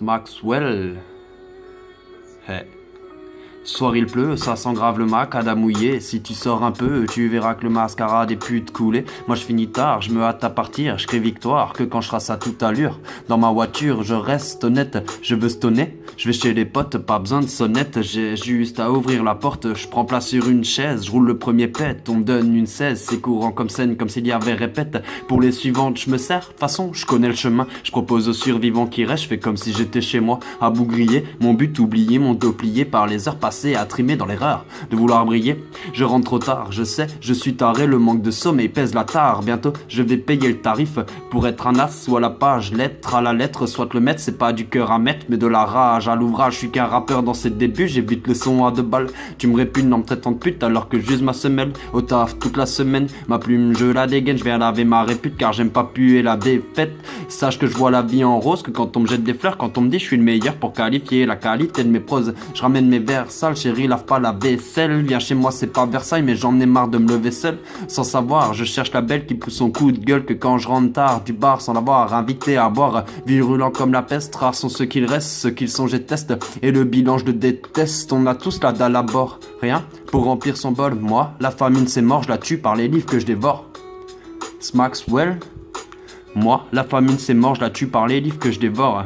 Maxwell. Hey. Ce soir il pleut, ça sent grave le macadam mouillé. Si tu sors un peu, tu verras que le mascara des putes couler. Moi je finis tard, je me hâte à partir. Je crie victoire que quand je trace à toute allure. Dans ma voiture, je reste honnête. Je veux stonner, je vais chez les potes, pas besoin de sonnette. J'ai juste à ouvrir la porte. Je prends place sur une chaise, je roule le premier pet. On me donne une 16, c'est courant comme scène, comme s'il y avait répète. Pour les suivantes, je me sers. De toute façon, je connais le chemin. Je propose aux survivants qui restent. Je fais comme si j'étais chez moi, à bougrier. Mon but oublié, mon dos plié par les heures passées à trimer dans l'erreur de vouloir briller. Je rentre trop tard, je sais, je suis taré, le manque de sommeil pèse la tare. Bientôt je vais payer le tarif pour être un as, soit la page, lettre à la lettre, soit le maître, c'est pas du cœur à mettre, mais de la rage à l'ouvrage. Je suis qu'un rappeur dans ses débuts, j'évite le son à 2 balles. Tu me répugnes en me traitant de pute alors que j'use ma semelle au taf toute la semaine. Ma plume je la dégaine, je vais laver ma répute car j'aime pas puer la défaite. Sache que je vois la vie en rose, que quand on me jette des fleurs, quand on me dit je suis le meilleur pour qualifier la qualité de mes proses. Je ramène mes vers sales, chérie, lave pas la vaisselle. Viens chez moi, c'est pas Versailles, mais j'en ai marre de me lever seul. Sans savoir, je cherche la belle qui pousse son coup de gueule. Que quand je rentre tard du bar sans l'avoir invité à boire. Virulent comme la peste, rares sont ceux qu'il reste. Ceux qu'ils sont, je teste. Et le bilan, je le déteste. On a tous la dalle à bord. Rien pour remplir son bol. Moi, la famine c'est mort, je la tue par les livres que je dévore. Maxwell. Moi, la famine c'est mort, je la tue par les livres que je dévore.